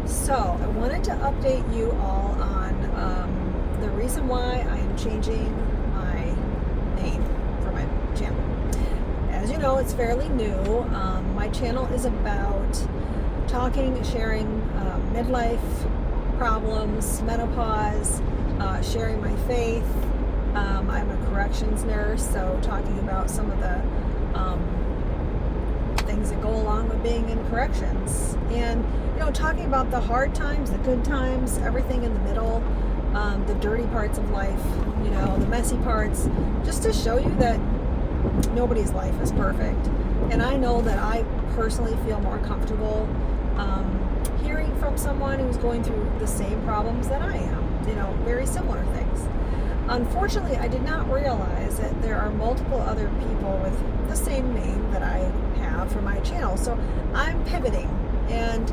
So, I wanted to update you all on the reason why I am changing my name for my channel. As you know, it's fairly new. My channel is about talking, sharing midlife problems, menopause, sharing my faith. I'm a corrections nurse, so talking about some of the things that go along with being in corrections, and talking about the hard times, the good times, everything in the middle, the dirty parts of life, the messy parts, just to show you that nobody's life is perfect. And I know that I personally feel more comfortable hearing from someone who's going through the same problems that I am, very similar things. Unfortunately, I did not realize that there are multiple other people with the same name that I have for my channel. So I'm pivoting, and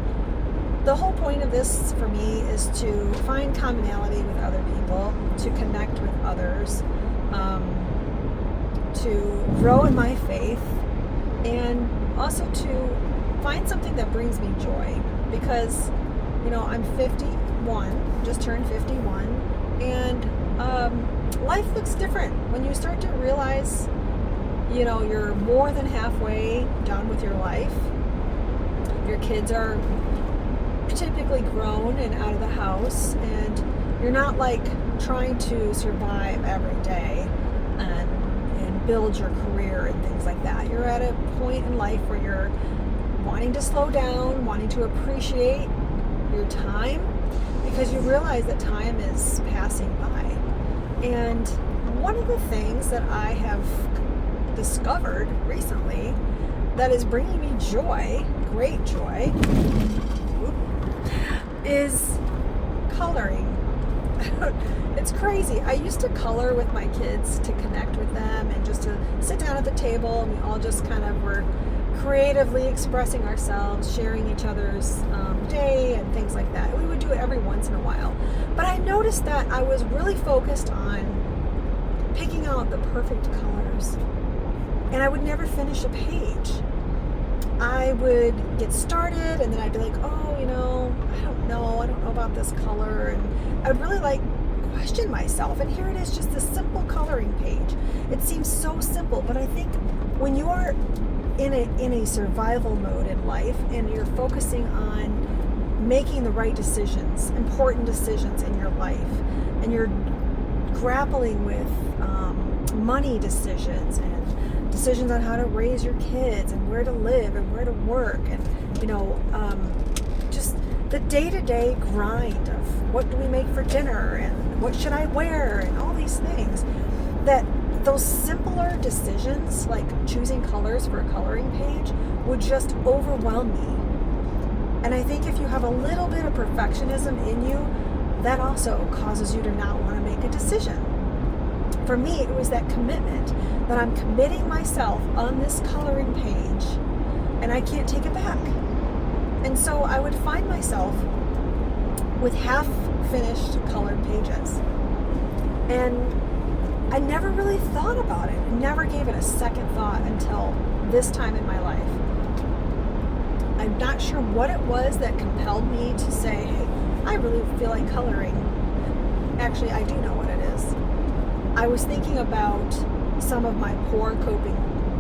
the whole point of this for me is to find commonality with other people, to connect with others, to grow in my faith, and also to find something that brings me joy. Because, I'm 51, just turned 51, and life looks different when you start to realize, you're more than halfway done with your life. Your kids are typically grown and out of the house, and you're not like trying to survive every day and build your career and things like that. You're at a point in life where you're wanting to slow down, wanting to appreciate your time, because you realize that time is passing by. And one of the things that I have discovered recently that is bringing me joy, great joy, is coloring. It's crazy. I used to color with my kids to connect with them and just to sit down at the table, and we all just kind of were creatively expressing ourselves, sharing each other's day and things like that. We would do it every once in a while. But I noticed that I was really focused on picking out the perfect colors, and I would never finish a page. I would get started, and then I'd be like, I don't know about this color, and I would really question myself. And here it is, just this simple coloring page. It seems so simple, but I think when you are in a survival mode in life, and you're focusing on making the right decisions, important decisions in your life, and you're grappling with money decisions and decisions on how to raise your kids and where to live and where to work, and just the day-to-day grind of what do we make for dinner and what should I wear and all these things, that those simpler decisions, like choosing colors for a coloring page, would just overwhelm me. And I think if you have a little bit of perfectionism in you, that also causes you to not want to make a decision. For me, it was that commitment, that I'm committing myself on this coloring page, and I can't take it back. And so I would find myself with half-finished colored pages. And I never really thought about it. I never gave it a second thought until this time in my life. I'm not sure what it was that compelled me to say, hey, I really feel like coloring. Actually, I do know what it is. I was thinking about some of my poor coping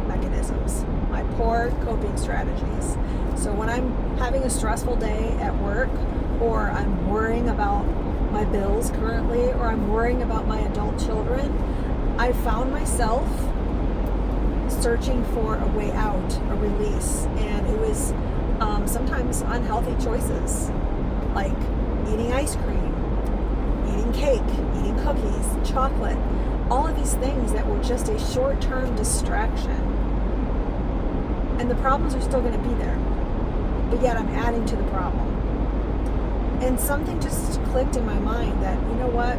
mechanisms, my poor coping strategies. So when I'm having a stressful day at work, or I'm worrying about my bills currently, or I'm worrying about my adult children, I found myself searching for a way out, a release. And it was sometimes unhealthy choices, like eating ice cream, eating cake, eating cookies, chocolate, all of these things that were just a short-term distraction. And the problems are still going to be there, but yet I'm adding to the problem. And something just clicked in my mind that, you know what,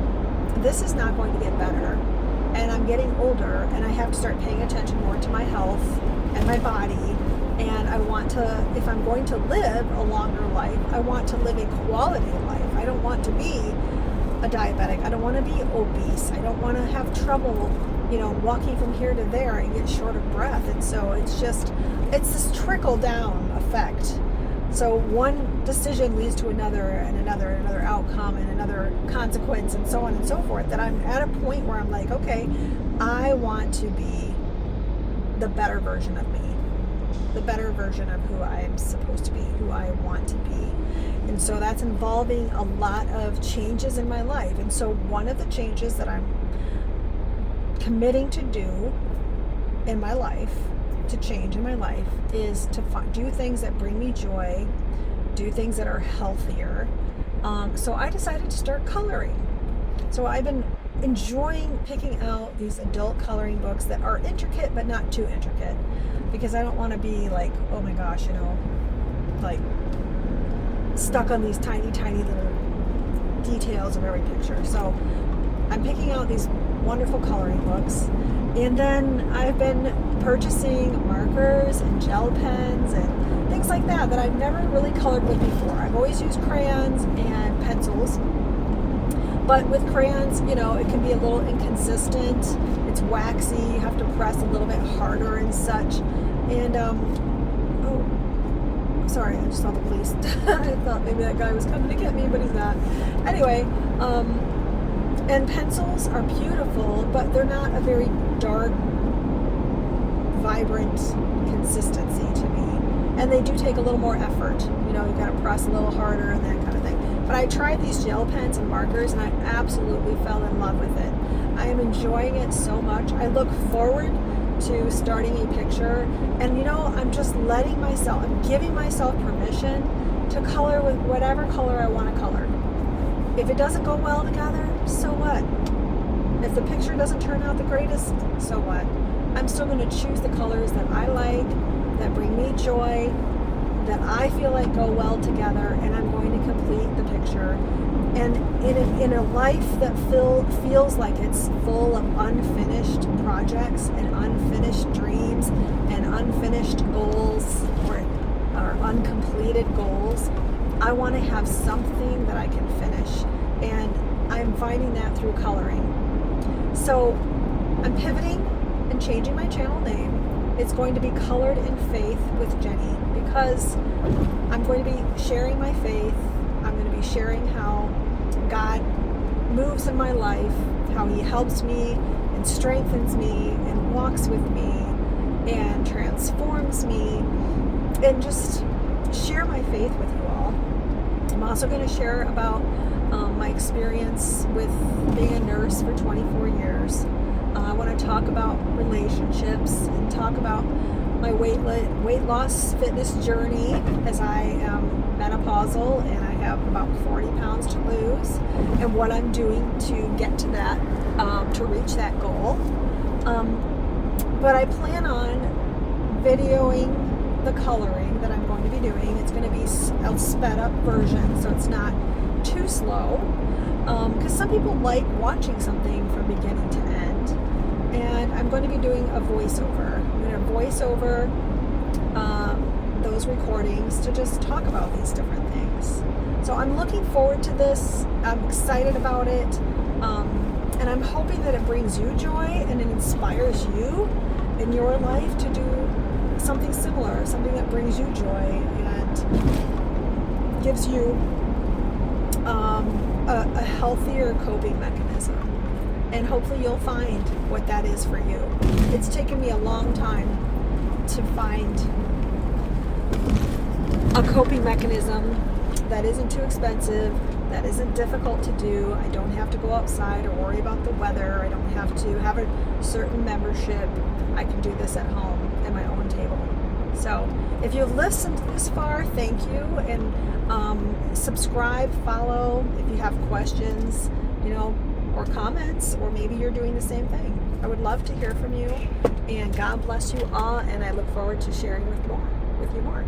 this is not going to get better. And I'm getting older, and I have to start paying attention more to my health and my body. And I want to, if I'm going to live a longer life, I want to live a quality life. I don't want to be a diabetic. I don't want to be obese. I don't want to have trouble, walking from here to there and get short of breath. And so it's this trickle down effect So one decision leads to another and another outcome and another consequence and so on and so forth, that I'm at a point where I'm like, okay, I want to be the better version of me, the better version of who I am supposed to be, who I want to be. And so that's involving a lot of changes in my life. And so one of the changes that I'm committing to do in my life, to change in my life, is to do things that bring me joy, do things that are healthier. So I decided to start coloring. So I've been enjoying picking out these adult coloring books that are intricate but not too intricate, because I don't want to be like, oh my gosh, like stuck on these tiny little details of every picture. So I'm picking out these wonderful coloring books, and then I've been purchasing markers and gel pens and things like that I've never really colored with before. I've always used crayons and pencils, but with crayons, it can be a little inconsistent. It's waxy, you have to press a little bit harder and such. And oh, sorry, I just saw the police. I thought maybe that guy was coming to get me, but he's not. Anyway, and pencils are beautiful, but they're not a very dark, vibrant consistency to me. And they do take a little more effort. You got to press a little harder and that kind of thing. But I tried these gel pens and markers, and I absolutely fell in love with it. I am enjoying it so much. I look forward to starting a picture, and I'm just I'm giving myself permission to color with whatever color I want to color. If it doesn't go well together, so what? If the picture doesn't turn out the greatest, so what? I'm still going to choose the colors that I like, that bring me joy, that I feel like go well together, and I'm going to complete the picture. And in a life that feels like it's full of unfinished projects and unfinished dreams and unfinished goals or uncompleted goals, I want to have something that I can finish. And I'm finding that through coloring. So I'm pivoting and changing my channel name. It's going to be Colored in Faith with Jenny, because I'm going to be sharing my faith. I'm going to be sharing how God moves in my life, how He helps me and strengthens me and walks with me and transforms me, and just share my faith with you all. I'm also going to share about my experience with being a nurse for 24 years. I want to talk about relationships and talk about my weight loss fitness journey, as I am menopausal and I have about 40 pounds to lose, and what I'm doing to get to that, to reach that goal. But I plan on videoing the coloring that I'm going to be doing. It's going to be a sped up version, so it's not too slow, because some people like watching something from beginning to end. And I'm going to be doing a voiceover. I'm going to voice over those recordings to just talk about these different things. So I'm looking forward to this. I'm excited about it. And I'm hoping that it brings you joy and it inspires you in your life to do something similar, something that brings you joy and gives you a healthier coping mechanism. And hopefully you'll find what that is for you. It's taken me a long time to find a coping mechanism that isn't too expensive, that isn't difficult to do. I don't have to go outside or worry about the weather. I don't have to have a certain membership. I can do this at home at my own table. So if you've listened this far, thank you. And subscribe, follow if you have questions, or comments, or maybe you're doing the same thing. I would love to hear from you, and God bless you all, and I look forward to sharing with you more.